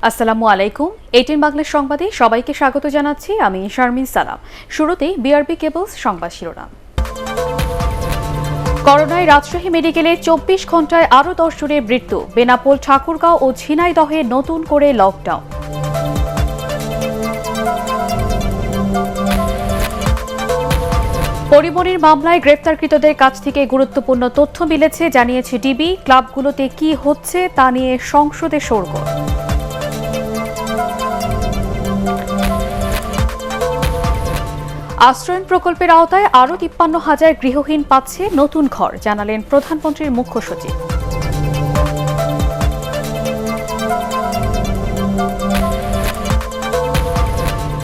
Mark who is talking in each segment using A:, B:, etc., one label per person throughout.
A: আসসালামু আলাইকুম। 18 বাংলা সংবাদে সবাইকে স্বাগত জানাচ্ছি আমি শারমিন সালাম। শুরুতেই বিআরবি কেবলস সংবাদ শিরোনাম। করোনায় রাজশাহী মেডিকেলে 24 ঘন্টায় আরও 10 জনের মৃত্যু। বেনাপোল, ঠাকুরগাঁও ও ঝিনাইদহে নতুন করে লকডাউন। পরিমণির মামলায় গ্রেপ্তারকৃতদের কাছ থেকে গুরুত্বপূর্ণ তথ্য মিলেছে জানিয়েছে ডিবি। ক্লাবগুলোতে কি হচ্ছে তা নিয়ে সংসদে শোরগোল। আশ্রয়ণ প্রকল্পের আওতায় আরও 53,000 গৃহহীন পাচ্ছে নতুন ঘর, জানালেন প্রধানমন্ত্রীর মুখ্য সচিব।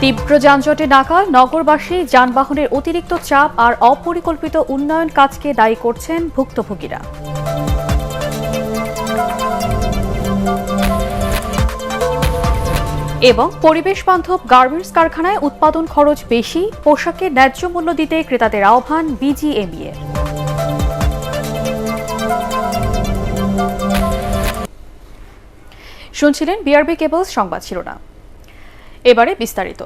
A: তীব্র যানজটে নাকাল নগরবাসী, যানবাহনের অতিরিক্ত চাপ আর অপরিকল্পিত উন্নয়ন কাজকে দায়ী করছেন ভুক্তভোগীরা। এবং পরিবেশ বান্ধব গার্মেন্টস কারখানায় উৎপাদন খরচ বেশি, পোশাকের ন্যায্য মূল্য দিতে ক্রেতাদের আহ্বান বিজিএমইএ। শুনছিলেন বিআরবি কেবলস সংবাদ শিরোনাম। এবারে বিস্তারিত।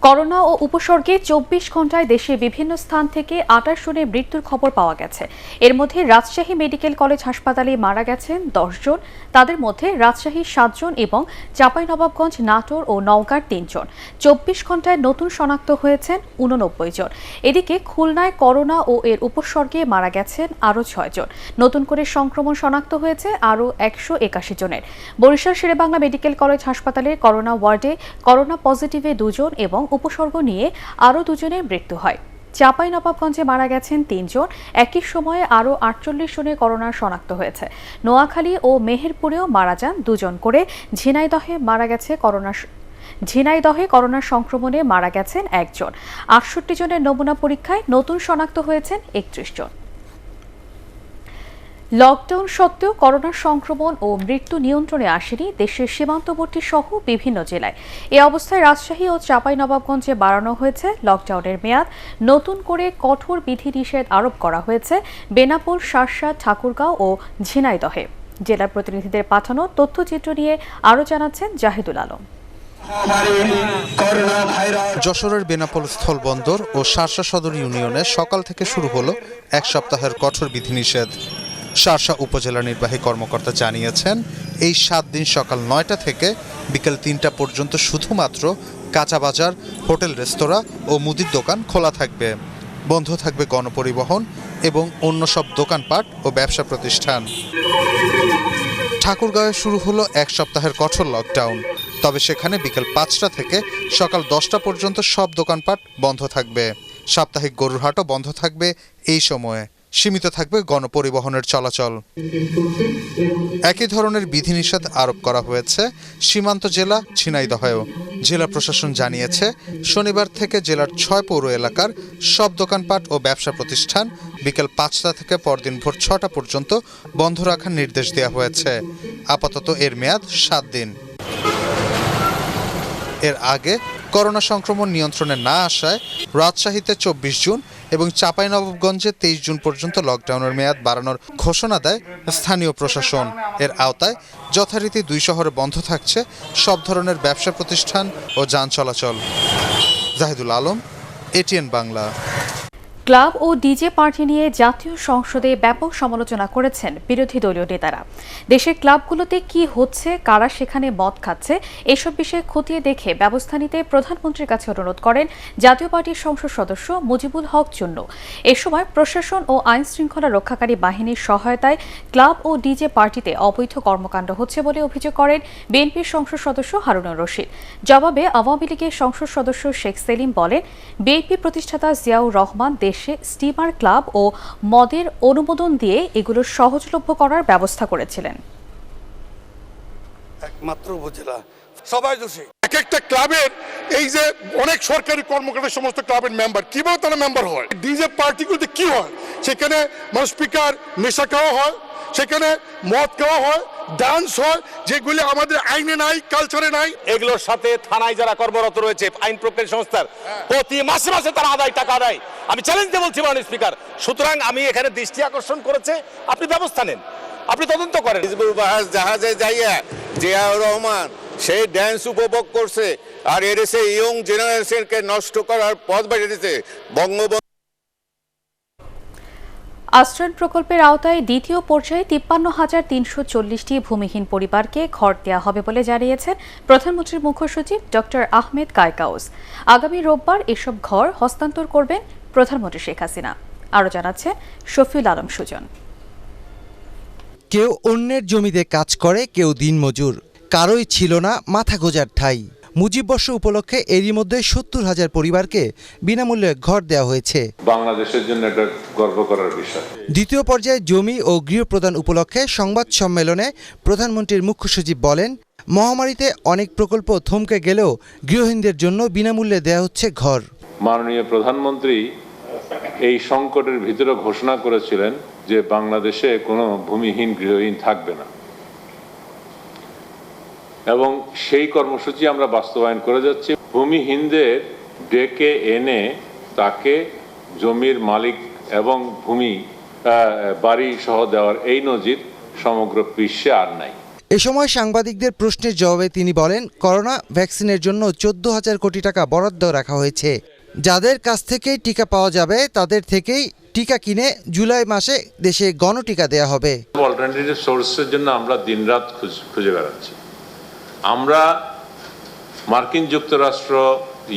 A: করোনা ও উপসর্গে 24 ঘন্টায় দেশের বিভিন্ন স্থান থেকে 28 জনের মৃত্যুর খবর পাওয়া গেছে। এর মধ্যে রাজশাহী মেডিকেল কলেজ হাসপাতালে মারা গেছেন 10 জন। তাদের মধ্যে রাজশাহী 7 জন এবং চাঁপাইনবাবগঞ্জ, নাটোর ও নওগাঁর 3 জন। 24 ঘন্টায় নতুন শনাক্ত হয়েছেন 89 জন। এদিকে খুলনায় করোনা ও এর উপসর্গে মারা গেছেন আরও 6 জন। নতুন করে সংক্রমণ শনাক্ত হয়েছে আরও 181 জনের। বরিশাল শেরেবাংলা মেডিকেল কলেজ হাসপাতালের করোনা ওয়ার্ডে করোনা পজিটিভে 2 জন এবং উপসর্গ নিয়ে আরও 2 জনের মৃত্যু হয়। চাঁপাইনবাবগঞ্জে মারা গেছেন 3 জন। একই সময়ে আরও 48 জনের করোনা শনাক্ত হয়েছে। নোয়াখালী ও মেহেরপুরেও মারা যান 2 জন করে। ঝিনাইদহে করোনা সংক্রমণে মারা গেছেন 1 জন। 68 জনের নমুনা পরীক্ষায় নতুন শনাক্ত হয়েছেন 31 জন। লকডাউন সত্ত্বেও করোনা সংক্রমণ ও মৃত্যু নিয়ন্ত্রণে আসেনি দেশের সীমান্তবর্তী সহ বিভিন্ন জেলায়। এ অবস্থায় রাজশাহী ও চাঁপাইনবাবগঞ্জে বাড়ানো হয়েছে লকডাউনের মেয়াদ। নতুন করে কঠোর বিধিনিষেধ আরোপ করা হয়েছে বেনাপোল, শার্শা, ঠাকুরগাঁও ও ঝিনাইদহে। জেলা প্রতিনিধিদের পাঠানো তথ্যচিত্র নিয়ে আরও জানাচ্ছেন জাহিদুল আলম।
B: যশোরের বেনাপোল স্থলবন্দর ও শার্শা সদর ইউনিয়নে সকাল থেকে শুরু হলো 1 সপ্তাহের কঠোর বিধিনিষেধ। শার্শা উপজেলা নির্বাহী কর্মকর্তা জানিয়েছেন, এই 7 দিন সকাল 9টা থেকে বিকেল 3টা পর্যন্ত শুধুমাত্র কাঁচা বাজার, হোটেল, রেস্তোরাঁ ও মুদির দোকান খোলা থাকবে। বন্ধ থাকবে গণপরিবহন এবং অন্য সব দোকানপাট ও ব্যবসা প্রতিষ্ঠান। ঠাকুরগাঁওয়ে শুরু হলো 1 সপ্তাহের কঠোর লকডাউন। তবে সেখানে বিকেল 5টা থেকে সকাল 10টা পর্যন্ত সব দোকানপাট বন্ধ থাকবে। সাপ্তাহিক গরুর হাটও বন্ধ থাকবে এই সময়ে। সীমিত থাকবে গণপরিবহনের চলাচল। একই ধরনের বিধিনিষেধ আরোপ করা হয়েছে সীমান্ত জেলা ঝিনাইদহেও। জেলা প্রশাসন জানিয়েছে, শনিবার থেকে জেলার 6 পৌর এলাকার সব দোকানপাট ও ব্যবসা প্রতিষ্ঠান বিকেল 5টা থেকে পরদিন ভোর 6টা পর্যন্ত বন্ধ রাখার নির্দেশ দেওয়া হয়েছে। আপাতত এর মেয়াদ 7 দিন। এর আগে করোনা সংক্রমণ নিয়ন্ত্রণে না আসায় রাজশাহীতে 24 জুন এবং চাঁপাইনবাবগঞ্জে 23 জুন পর্যন্ত লকডাউনের মেয়াদ বাড়ানোর ঘোষণা দেয় স্থানীয় প্রশাসন। এর আওতায় যথারীতি 2 শহরে বন্ধ থাকছে সব ধরনের ব্যবসা প্রতিষ্ঠান ও যান চলাচল। জাহিদুল আলম, এটিএন বাংলা।
A: ক্লাব ও ডিজে পার্টি নিয়ে জাতীয় সংসদে ব্যাপক সমালোচনা করেছেন বিরোধী দলীয় নেতারা। দেশের ক্লাবগুলোতে কি হচ্ছে, কারা সেখানে মদ খাচ্ছে, এসব বিষয়ে খতিয়ে দেখে ব্যবস্থা নিতে প্রধানমন্ত্রীর কাছে অনুরোধ করেন জাতীয় পার্টির সংসদ সদস্য মুজিবুল হক চুন্নু। এ সময় প্রশাসন ও আইন শৃঙ্খলা রক্ষাকারী বাহিনীর সহায়তায় ক্লাব ও ডিজে পার্টিতে অবৈধ কর্মকাণ্ড হচ্ছে বলে অভিযোগ করেন বিএনপির সংসদ সদস্য হারুনুর রশিদ। জবাবে আওয়ামী লীগের সংসদ সদস্য শেখ সেলিম বলেন, বিএনপি প্রতিষ্ঠাতা জিয়াউর রহমান দেশে স্টিমার ক্লাব ও মদের অনুমোদন দিয়ে এগুলো সহজলভ্য করার ব্যবস্থা করেছিলেন।
C: একমাত্র উপজেলা সবাই দোষী। এক একটা ক্লাবের এই যে অনেক সরকারি কর্মকর্তা সমস্ত ক্লাবের মেম্বার, কিভাবে তারা মেম্বার হয়? ডিজে পার্টিগুলোতে কি হয়? সেখানে মানুষ স্পিকার নেশা খাওয়া হয়, সেখানে মদ খাওয়া হয়, ডান্স হয়, যেগুলি আমাদের আইনে নাই, কালচারে নাই।
D: এগুলোর সাথে থানায় যারা কর্মরত রয়েছে আইন প্রক্রিয়া সংস্থার প্রতি মাসে মাসে তারা টাকা আদায়। আমি চ্যালেঞ্জ দিয়ে বলছি মাননীয় স্পিকার, সুতরাং আমি এখানে দৃষ্টি আকর্ষণ করেছে, আপনি ব্যবস্থা নেন, আপনি তদন্ত করেন।
E: জাহাজে যাইয়া জিয়াউর রহমান সেই ড্যান্স উপভোগ করছে আর এদেশে ইয়ং জেনারেশনকে নষ্ট করার পথ বেরিয়েছে বঙ্গবন্ধু।
A: আশ্রয়ণ প্রকল্পের আওতায় দ্বিতীয় পর্যায়ে ৫৩,৩৪০টি ভূমিহীন পরিবারকে ঘর দেওয়া হবে বলে জানিয়েছেন প্রধানমন্ত্রীর মুখ্য সচিব ডক্টর আহমেদ কায়কাউস। আগামী রোববার এসব ঘর হস্তান্তর করবেন প্রধানমন্ত্রী শেখ হাসিনা। আরও জানাচ্ছেন শফিউল আলম সুজন।
F: কেউ অন্যের জমিতে কাজ করে, কেউ দিনমজুর, কারোই ছিল না মাথা গোজার ঠাঁই। মুজিববর্ষ উপলক্ষে এরই মধ্যে ৭০,০০০ পরিবারকে বিনামূল্যে ঘর দেওয়া হয়েছে।
G: বাংলাদেশের জন্য একটা গর্ব করার বিষয়।
F: দ্বিতীয় পর্যায়ে জমি ও গৃহ প্রদান উপলক্ষে সংবাদ সম্মেলনে প্রধানমন্ত্রীর মুখ্য সচিব বলেন, মহামারীতে অনেক প্রকল্প থমকে গেলেও গৃহহীনদের জন্য বিনামূল্যে দেওয়া হচ্ছে ঘর।
G: মাননীয় প্রধানমন্ত্রী এই সংকটের ভিতরে ঘোষণা করেছিলেন যে বাংলাদেশে কোনো ভূমিহীন গৃহহীন থাকবে না, এবং সেই কর্মসূচি আমরা বাস্তবায়ন করে যাচ্ছি। ভূমিহীনদের ডেকে এনে তাকে জমির মালিক এবং বাড়ি সহ দেওয়ার এই নজির সমগ্র বিশ্বে আর নাই।
F: এ সময় সাংবাদিকদের প্রশ্নের জবাবে তিনি বলেন, করোনা ভ্যাকসিনের জন্য ১৪,০০০ কোটি টাকা বরাদ্দ রাখা হয়েছে। যাদের কাছ থেকে টিকা পাওয়া যাবে তাদের থেকেই টিকা কিনে জুলাই মাসে দেশে গণটিকা দেয়া হবে।
G: অল্টারনেটিভ সোর্সের জন্য আমরা দিনরাত খুঁজে বেড়াচ্ছি। আমরা মার্কিন যুক্তরাষ্ট্র,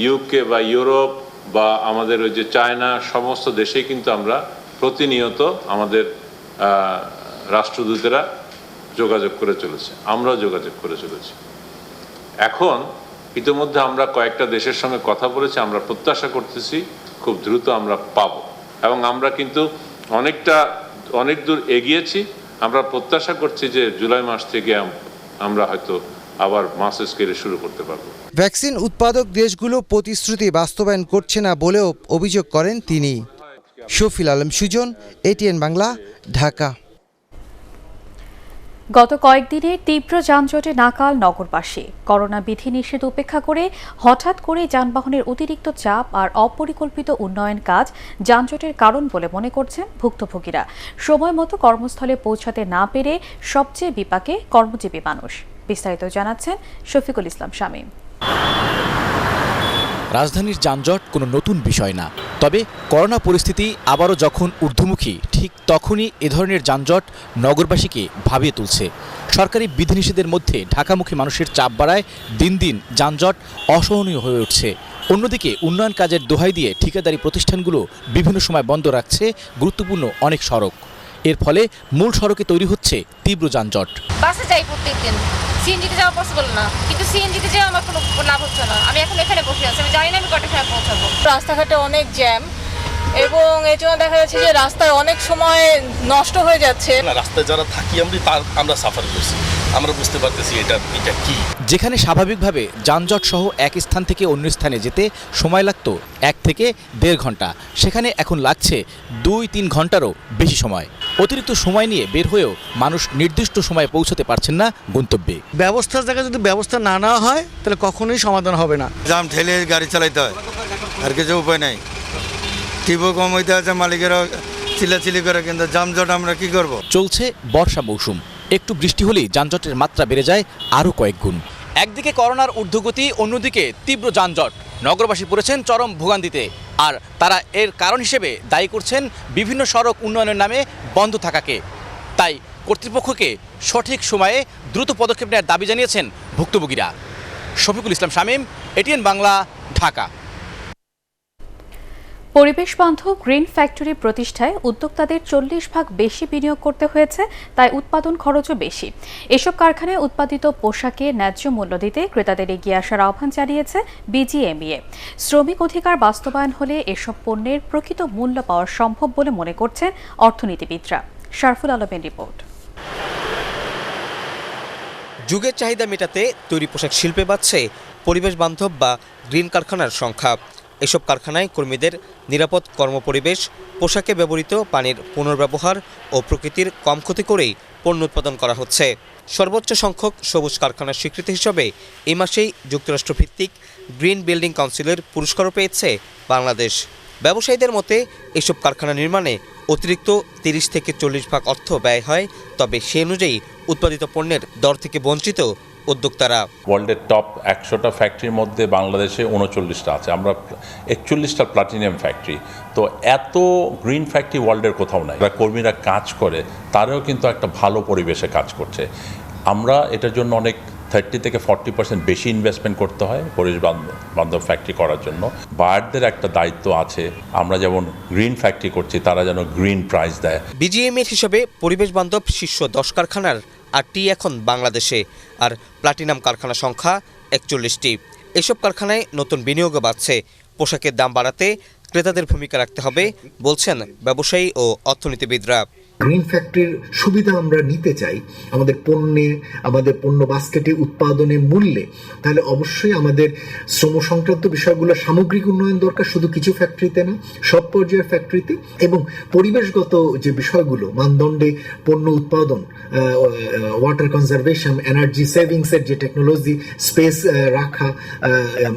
G: ইউকে বা ইউরোপ বা আমাদের ওই যে চায়না, সমস্ত দেশেই কিন্তু আমরা প্রতিনিয়ত আমাদের রাষ্ট্রদূতেরা যোগাযোগ করে চলেছে, আমরাও যোগাযোগ করে চলেছি। এখন ইতিমধ্যে আমরা কয়েকটা দেশের সঙ্গে কথা বলেছি, আমরা প্রত্যাশা করতেছি খুব দ্রুত আমরা পাবো, এবং আমরা কিন্তু অনেক দূর এগিয়েছি। আমরা প্রত্যাশা করছি যে জুলাই মাস থেকে আমরা হয়তো আবার মাস স্কেলে শুরু করতে পারবো।
F: ভ্যাকসিন উৎপাদক দেশগুলো প্রতিশ্রুতি বাস্তবায়ন করছে না বলেও অভিযোগ করেন তিনি। শফিউল আলম সুজন, এটিএন বাংলা, ঢাকা।
A: গত কয়েকদিনে তীব্র যানজটে নাকাল নগরবাসী। করোনা বিধিনিষেধ উপেক্ষা করে হঠাৎ করে যানবাহনের অতিরিক্ত চাপ আর অপরিকল্পিত উন্নয়ন কাজ যানজটের কারণ বলে মনে করছেন ভুক্তভোগীরা। সময় মতো কর্মস্থলে পৌঁছাতে না পেরে সবচেয়ে বিপাকে কর্মজীবী মানুষ। বিস্তারিত জানাচ্ছেন শফিকুল ইসলাম শামীম।
H: রাজধানীর যানজট কোনো নতুন বিষয় না, তবে করোনা পরিস্থিতি আবারও যখন ঊর্ধ্বমুখী, ঠিক তখনই এ ধরনের যানজট নগরবাসীকে ভাবিয়ে তুলছে। সরকারি বিধিনিষেধের মধ্যে ঢাকামুখী মানুষের চাপ বাড়ায় দিন দিন যানজট অসহনীয় হয়ে উঠছে। অন্যদিকে উন্নয়ন কাজের দোহাই দিয়ে ঠিকাদারি প্রতিষ্ঠানগুলো বিভিন্ন সময় বন্ধ রাখছে গুরুত্বপূর্ণ অনেক সড়ক। এর ফলে মূল সড়কে তৈরি হচ্ছে তীব্র যানজট।
I: বাসে যাই প্রত্যেকদিন, সিএনজিতে যাওয়া পসিবল না, কিন্তু সিএনজিতে যাওয়া আমার কোনো লাভ হচ্ছে না। আমি এখন এখানে বসে আছি, আমি জানি না আমি কটার সময় পৌঁছাবো। রাস্তাঘাটে অনেক জ্যাম, এবং এই জন্য দেখা যাচ্ছে যে রাস্তায় অনেক সময় নষ্ট হয়ে যাচ্ছে।
J: রাস্তায় যারা থাকি আমরা সাফার করছি, আমরা বুঝতে পারতেছি এটা কি।
H: যেখানে স্বাভাবিকভাবে যানজট সহ এক স্থান থেকে অন্য স্থানে যেতে সময় লাগতো 1 থেকে 1.5 ঘন্টা, সেখানে এখন লাগছে 2-3 ঘন্টারও বেশি সময়। অতিরিক্ত সময় নিয়ে বের হয়েও মানুষ নির্দিষ্ট সময়ে পৌঁছতে পারছেন না গন্তব্যে।
K: ব্যবস্থার জায়গায় যদি ব্যবস্থা না নেওয়া হয় তাহলে কখনোই সমাধান হবে না।
L: জাম ঠেলে গাড়ি চালাইতে হয়, আর কিছু উপায় নাই। টিপও কম হইতে আছে, মালিকেরা চিল্লাচিল্লি করে, কিন্তু যানজট আমরা কি করব।
H: চলছে বর্ষা মৌসুম, একটু বৃষ্টি হলেই যানজটের মাত্রা বেড়ে যায় আরও কয়েক গুণ। একদিকে করোনার ঊর্ধ্বগতি, অন্যদিকে তীব্র যানজট। নগরবাসী পড়েছেন চরম ভোগান্তিতে, আর তারা এর কারণ হিসেবে দায়ী করছেন বিভিন্ন সড়ক উন্নয়নের নামে বন্ধ থাকাকে। তাই কর্তৃপক্ষকে সঠিক সময়ে দ্রুত পদক্ষেপ নেওয়ার দাবি জানিয়েছেন ভুক্তভোগীরা। শফিকুল ইসলাম শামীম, এটিএন বাংলা, ঢাকা।
A: পরিবেশ বান্ধব গ্রিন ফ্যাক্টরি প্রতিষ্ঠায় উদ্যোক্তাদের 40% বেশি বিনিয়োগ করতে হয়েছে, তাই উৎপাদন খরচও বেশি। এসব কারখানায় উৎপাদিত পোশাকে ন্যায্য মূল্য দিতে ক্রেতাদের এগিয়ে আসার আহ্বান জানিয়েছে বিজিএমইএ। শ্রমিক অধিকার বাস্তবায়ন হলে এসব পণ্যের প্রকৃত মূল্য পাওয়া সম্ভব বলে মনে করছেন অর্থনীতিবিদরা। শারফুল আলমের রিপোর্ট।
M: যুগের চাহিদা মেটাতে তৈরি পোশাক শিল্পে বাড়ছে পরিবেশ বান্ধব বা গ্রিন কারখানার সংখ্যা। এসব কারখানায় কর্মীদের নিরাপদ কর্মপরিবেশ, পোশাকে ব্যবহৃত পানির পুনর্ব্যবহার ও প্রকৃতির কম ক্ষতি করেই পণ্য উৎপাদন করা হচ্ছে। সর্বোচ্চ সংখ্যক সবুজ কারখানার স্বীকৃতি হিসেবে এই মাসেই যুক্তরাষ্ট্রভিত্তিক গ্রিন বিল্ডিং কাউন্সিলের পুরস্কারও পেয়েছে বাংলাদেশ। ব্যবসায়ীদের মতে এসব কারখানা নির্মাণে অতিরিক্ত 30 থেকে 40% অর্থ ব্যয় হয়, তবে সে অনুযায়ী উৎপাদিত পণ্যের দর থেকে বঞ্চিত উদ্যোক্তারা।
G: ওয়ার্ল্ডের টপ 100টা ফ্যাক্টরির মধ্যে বাংলাদেশে 39টা আছে, আমরা 41টা প্লাটিনাম ফ্যাক্টরি। তো এত গ্রিন ফ্যাক্টরি ওয়ার্ল্ডের কোথাও নাই। কর্মীরা কাজ করে, তারাও কিন্তু একটা ভালো পরিবেশে কাজ করছে। আমরা এটার জন্য অনেক 30 থেকে 40% বেশি ইনভেস্টমেন্ট করতে হয় পরিবেশ বান্ধব ফ্যাক্টরি করার জন্য। বায়ারদের একটা দায়িত্ব আছে, আমরা যেমন গ্রিন ফ্যাক্টরি করছি তারা যেন গ্রিন প্রাইস দেয়।
M: বিজিএমএর হিসাবে পরিবেশ বান্ধব শীর্ষ 10 কারখানার 8টি এখন বাংলাদেশে, আর প্লাটিনাম কারখানা সংখ্যা 41টি। এসব কারখানায় নতুন বিনিয়োগও বাড়ছে। পোশাকের দাম বাড়াতে ক্রেতাদের ভূমিকা রাখতে হবে বলছেন ব্যবসায়ী ও অর্থনীতিবিদরা।
N: গ্রিন ফ্যাক্টরির সুবিধা আমরা নিতে চাই আমাদের পণ্যে, আমাদের পণ্য বাস্কেটে, উৎপাদনে, মূল্যে, তাহলে অবশ্যই আমাদের শ্রম সংক্রান্ত বিষয়গুলো সামগ্রিক উন্নয়ন দরকার, শুধু কিছু ফ্যাক্টরিতে না, সব পর্যায়ের ফ্যাক্টরিতে। এবং পরিবেশগত যে বিষয়গুলো, মানদণ্ডে পণ্য উৎপাদন, ওয়াটার কনজারভেশন, এনার্জি সেভিংসের যে টেকনোলজি, স্পেস রাখা,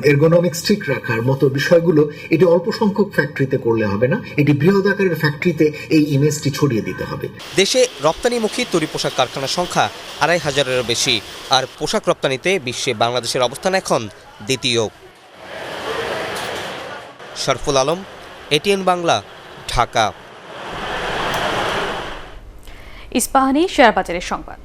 N: এরগোনমিক্স ঠিক রাখার মতো বিষয়গুলো, এটি অল্প সংখ্যক ফ্যাক্টরিতে করলে হবে না, এটি বৃহৎ আকারের ফ্যাক্টরিতে এই ইমেজটি ছড়িয়ে দিতে হবে।
M: দেশে রপ্তানিমুখী তৈরি পোশাক কারখানার সংখ্যা 2500-এরও বেশি, আর পোশাক রপ্তানিতে বিশ্বে বাংলাদেশের অবস্থান এখন দ্বিতীয়। শরফুল আলম, এটিএন বাংলা, ঢাকা।
A: ইস্পাহানি শেয়ার বাজারের সংবাদ।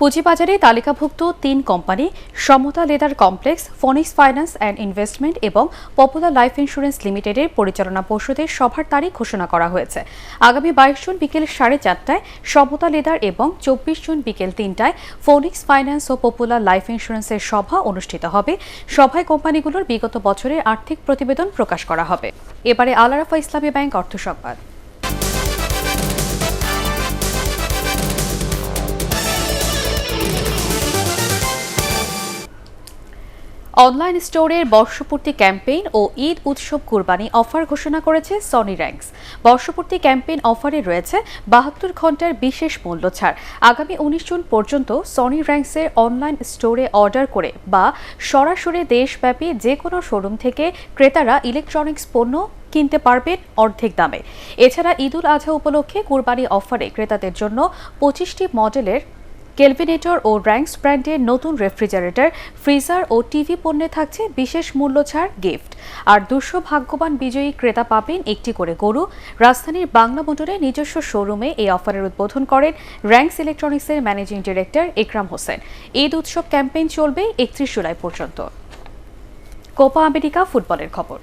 A: পুঁজিবাজারে তালিকাভুক্ত 3 কোম্পানি সমতা leather complex, ফনিক্স finance and investment এবং পপুলার লাইফ ইন্স্যুরেন্স লিমিটেডের পরিচালনা পর্ষদের সভার তারিখ ঘোষণা করা হয়েছে। আগামী 22 জুন বিকেল 4:30টায় সমতা লেদার এবং 24 জুন বিকেল 3টায় ফনিক্স ফাইন্যান্স ও পপুলার লাইফ ইন্স্যুরেন্সের সভা অনুষ্ঠিত হবে। সভায় কোম্পানিগুলোর বিগত বছরের আর্থিক প্রতিবেদন প্রকাশ করা হবে। এবারে আল আরাফা ইসলামী ব্যাংক অর্থ সংবাদ। অনলাইন স্টোরের বর্ষপূর্তি ক্যাম্পেইন ও ঈদ উৎসব কুরবানি অফার ঘোষণা করেছে সনি র্যাঙ্কস। বর্ষপূর্তি ক্যাম্পেইন অফারে রয়েছে 72 ঘন্টার বিশেষ মূল্য ছাড়। আগামী 19 জুন পর্যন্ত সনি র্যাঙ্কসের অনলাইন স্টোরে অর্ডার করে বা সরাসরি দেশব্যাপী যে কোনো শোরুম থেকে ক্রেতারা ইলেকট্রনিক্স পণ্য কিনতে পারবেন অর্ধেক দামে। এছাড়া ঈদুল আজহা উপলক্ষে কুরবানি অফারে ক্রেতাদের জন্য 25টি মডেলের কেলভিনেটর ও র্যাঙ্কস ব্র্যান্ডের নতুন রেফ্রিজারেটর, ফ্রিজার ও টিভি পণ্যে থাকছে বিশেষ মূল্য ছাড় গিফট। আর 200 ভাগ্যবান বিজয়ী ক্রেতা পাবেন একটি করে গরু। রাজধানীর বাংলা মোটরের নিজস্ব শোরুমে এই অফারের উদ্বোধন করেন র্যাঙ্কস ইলেকট্রনিক্সের ম্যানেজিং ডিরেক্টর একরাম হোসেন। ঈদ উৎসব ক্যাম্পেইন চলবে 31 জুলাই পর্যন্ত। কোপা আমেরিকা ফুটবলের খবর।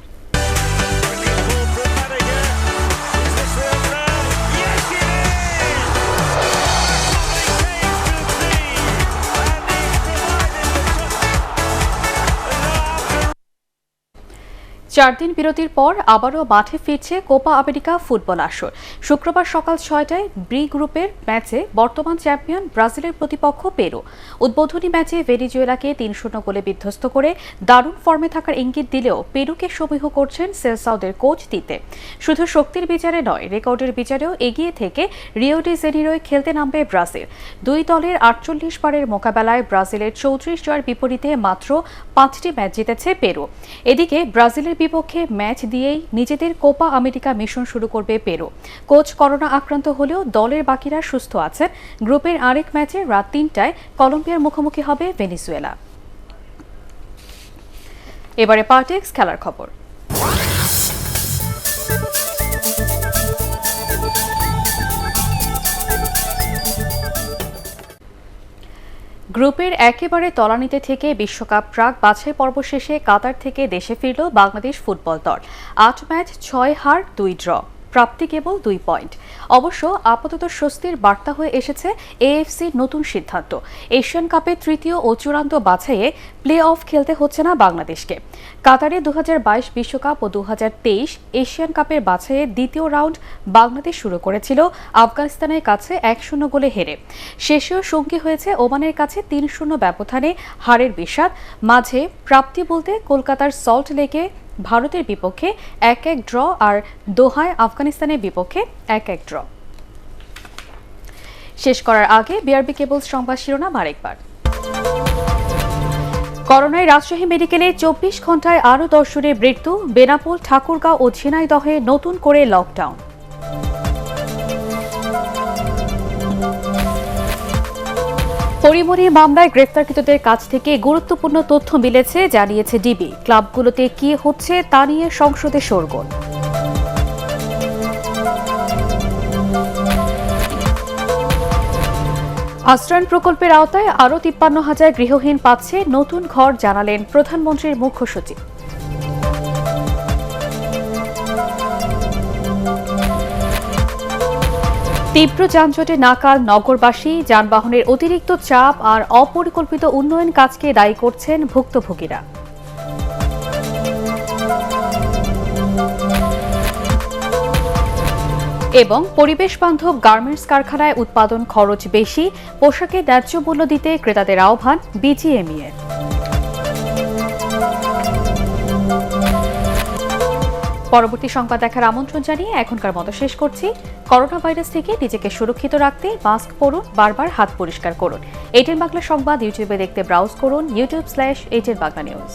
A: চার দিন বিরতির পর আবারও মাঠে ফিরছে কোপা আমেরিকা ফুটবল আসর। শুক্রবার সকাল 6টায় বি গ্রুপের ম্যাচে বর্তমান চ্যাম্পিয়ন ব্রাজিলের প্রতিপক্ষ পেরু। উদ্বোধনী ম্যাচে ভেনেজুয়েলাকে 3-0 গোলে বিধ্বস্ত করে দারুণ ফর্মে থাকার ইঙ্গিত দিলেও পেরুকে সমীহ করছেন সেলসাউদের কোচ তিতে। শুধু শক্তির বিচারে নয়, রেকর্ডের বিচারেও এগিয়ে থেকে রিও ডি জেনিরোয় খেলতে নামবে ব্রাজিল। দুই দলের 48 বারের মোকাবেলায় ব্রাজিলের 34 জয়ের বিপরীতে মাত্র 5টি ম্যাচ জিতেছে পেরু। এদিকে ব্রাজিলের বিপক্ষে ম্যাচ দিয়েই নিজেদের কোপা আমেরিকা মিশন শুরু করবে পেরু। কোচ করোনা আক্রান্ত হলেও দলের বাকিরা সুস্থ আছেন। গ্রুপের আরেক ম্যাচে রাত 3টায় কলম্বিয়ার মুখোমুখি হবে ভেনেজুয়েলা। এবারে পার্টেক্স খেলার খবর। গ্রুপের একেবারে তলানিতে থেকে বিশ্বকাপ প্রাক বাছাই পর্ব শেষে কাতার থেকে দেশে ফিরল বাংলাদেশ ফুটবল দল। 8 ম্যাচ 6 হার 2 ড্র, প্রাপ্তি কেবল 2 পয়েন্ট। অবশ্য আপাতত স্বস্তির বার্তা হয়ে এসেছে এএফসির নতুন সিদ্ধান্ত। এশিয়ান কাপের তৃতীয় ও চূড়ান্ত বাছাইয়ে প্লে অফ খেলতে হচ্ছে না বাংলাদেশকে। কাতারে 2022 বিশ্বকাপ ও 2023 এশিয়ান কাপের বাছাইয়ের দ্বিতীয় রাউন্ড বাংলাদেশ শুরু করেছিল আফগানিস্তানের কাছে 1-0 গোলে হেরে। শেষেও সঙ্গী হয়েছে ওমানের কাছে 3-0 ব্যবধানে হারের বিষাদ। মাঝে প্রাপ্তি বলতে কলকাতার সল্ট লেকে ভারতের বিপক্ষে 1-1 ড্র আর দোহায় আফগানিস্তানের বিপক্ষে 1-1 ড্র। শেষ করার আগে বিআরবি কেবলস সংবাদ শিরোনাম আরেকবার। করোনায় রাজশাহী মেডিকেলে 24 ঘন্টায় আরও 10 জনের মৃত্যু। বেনাপোল, ঠাকুরগাঁও ও ঝিনাইদহে নতুন করে লকডাউন। পরিমণির মামলায় গ্রেফতারকৃতদের কাছ থেকে গুরুত্বপূর্ণ তথ্য মিলেছে, জানিয়েছে ডিবি। ক্লাবগুলোতে কি হচ্ছে তা নিয়ে সংসদে শোরগোল। আশ্রয়ণ প্রকল্পের আওতায় আরও 53,000 গৃহহীন পাচ্ছে নতুন ঘর, জানালেন প্রধানমন্ত্রীর মুখ্য সচিব। তীব্র যানজটে নাকাল নগরবাসী, যানবাহনের অতিরিক্ত চাপ আর অপরিকল্পিত উন্নয়ন কাজকে দায়ী করছেন ভুক্তভোগীরা। এবং পরিবেশ বান্ধব গার্মেন্টস কারখানায় উৎপাদন খরচ বেশি, পোশাকে ন্যায্য মূল্য দিতে ক্রেতাদের আহ্বান বিজিএমইএর। পরবর্তী সংবাদ দেখার আমন্ত্রণ জানিয়ে এখনকার মতো শেষ করছি। করোনা ভাইরাস থেকে নিজেকে সুরক্ষিত রাখতে মাস্ক পরুন, বারবার হাত পরিষ্কার করুন। এটিএন বাংলা সংবাদ ইউটিউবে দেখতে ব্রাউজ করুন youtube/এটিএন বাংলা নিউজ।